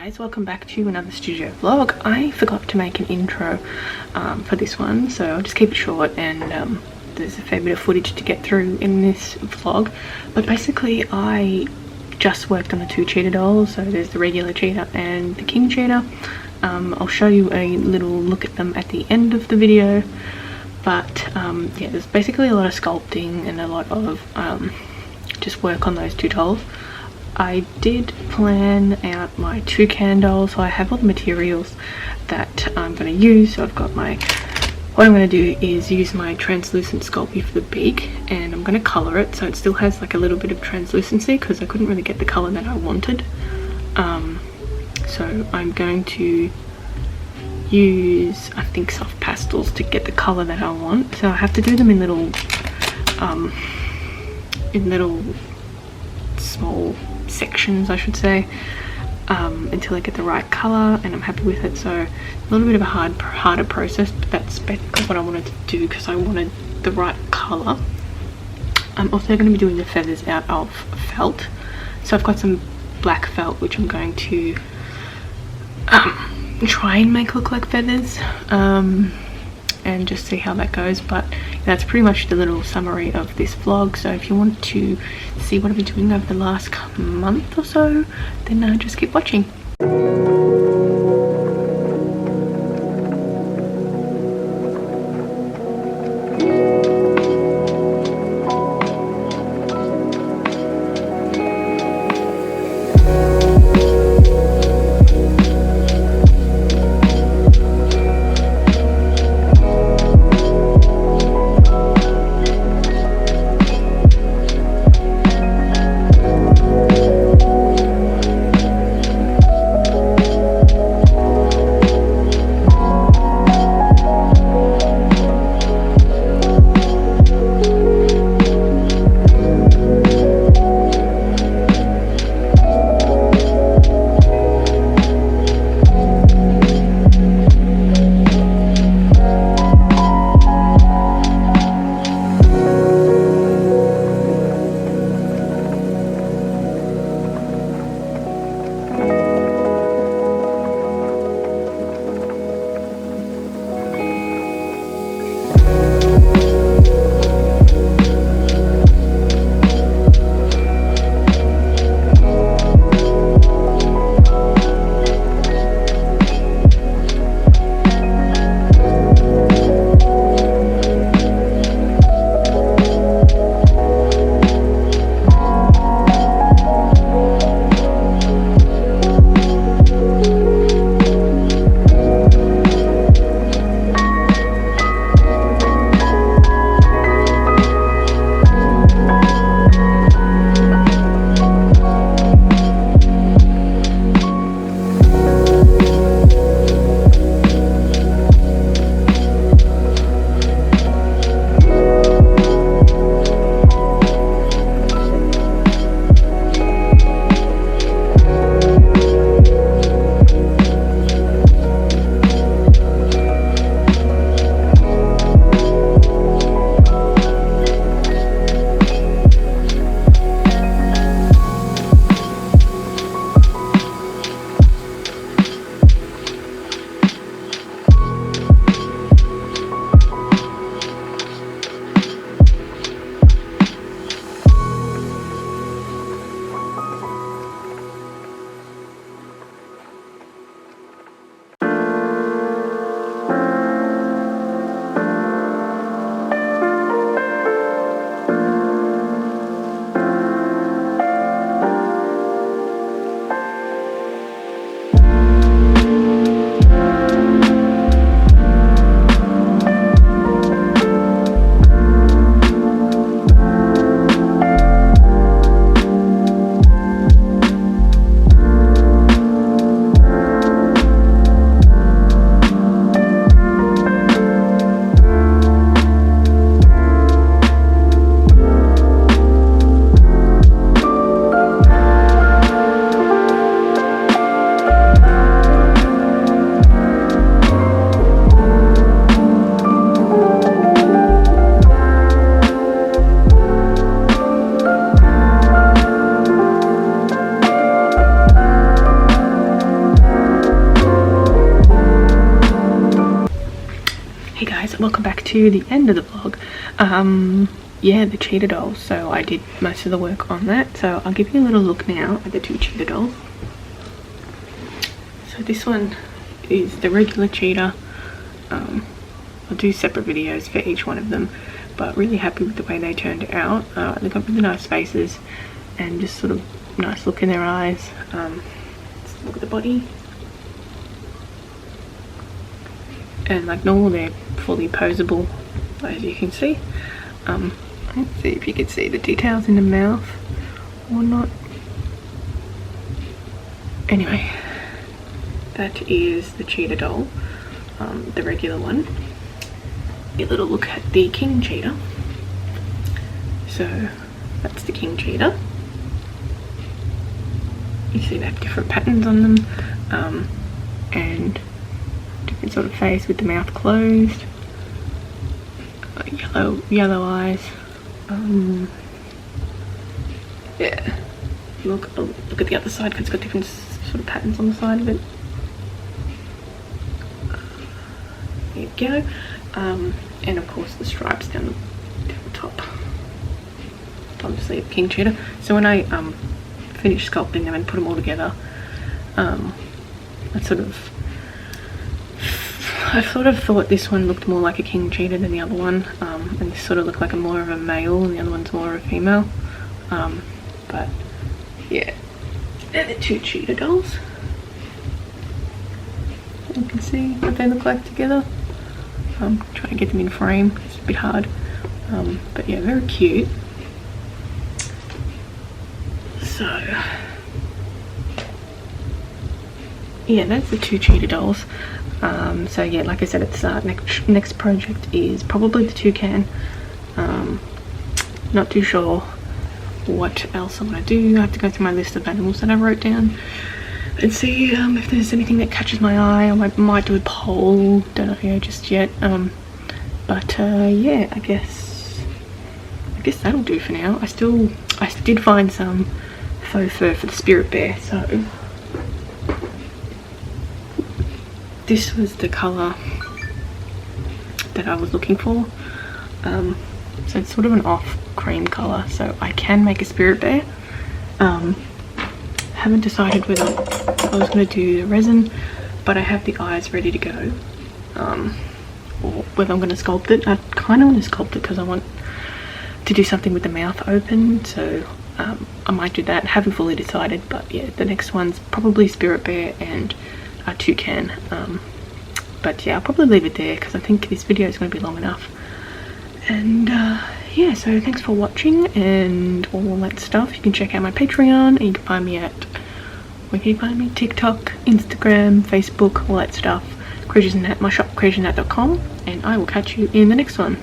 guys, welcome back to another studio vlog. I forgot to make an intro for this one, so I'll just keep it short, and there's a fair bit of footage to get through in this vlog. But basically I just worked on the two cheetah dolls, so there's the regular cheetah and the king cheetah. I'll show you a little look at them at the end of the video, but yeah, there's basically a lot of sculpting and a lot of just work on those two dolls. I did plan out my toucan doll, so I have all the materials that I'm going to use. So I've got what I'm going to do is use my translucent Sculpey for the beak, and I'm going to colour it so it still has like a little bit of translucency because I couldn't really get the colour that I wanted. So I'm going to use, I think, soft pastels to get the colour that I want. So I have to do them in little small sections, I should say, until I get the right colour and I'm happy with it. So a little bit of a harder process, but that's basically what I wanted to do because I wanted the right colour. I'm also going to be doing the feathers out of felt, so I've got some black felt which I'm going to try and make look like feathers, and just see how that goes. But that's pretty much the little summary of this vlog. So if you want to see what I've been doing over the last month or so, then just keep watching. welcome back to the end of the vlog. Yeah, the cheetah dolls. So I did most of the work on that, so I'll give you a little look now at the 2 cheetah dolls. So this one is the regular cheetah. I'll do separate videos for each one of them, but really happy with the way they turned out. They've got really nice faces and just sort of nice look in their eyes. Let's look at the body. And like normal, they're fully posable, as you can see. Let's see if you can see the details in the mouth or not. Anyway, that is the cheetah doll, the regular one. A little look at the king cheetah. So that's the king cheetah. You see they have different patterns on them, and different sort of face with the mouth closed, yellow eyes. Yeah, look at the other side because it's got different sort of patterns on the side of it. There you go. And of course the stripes down the top. Obviously a king cheetah. So when I finished sculpting them and put them all together, I sort of thought this one looked more like a king cheetah than the other one, and this sort of looked like more of a male and the other one's more of a female. But yeah, they're the 2 cheetah dolls. You can see what they look like together. Try and get them in frame, it's a bit hard, but yeah, very cute. So yeah, that's the 2 cheetah dolls. So yeah, like I said at the start, next project is probably the toucan. Not too sure what else I'm going to do. I have to go through my list of animals that I wrote down and see if there's anything that catches my eye. I might do a poll, don't know just yet. But yeah, I guess that'll do for now. I did find some faux fur for the spirit bear, so this was the colour that I was looking for. So it's sort of an off cream colour, so I can make a spirit bear. Haven't decided whether I was going to do the resin, but I have the eyes ready to go, or whether I'm going to sculpt it. I kind of want to sculpt it because I want to do something with the mouth open, so I might do that. Haven't fully decided, but yeah, the next one's probably spirit bear and a toucan. But yeah, I'll probably leave it there because I think this video is going to be long enough. And yeah, so thanks for watching and all that stuff. You can check out my Patreon, and you can find me at, where can you find me? TikTok, Instagram, Facebook, all that stuff. Creaturesandnat, my shop, creaturesandnat.com, and I will catch you in the next one.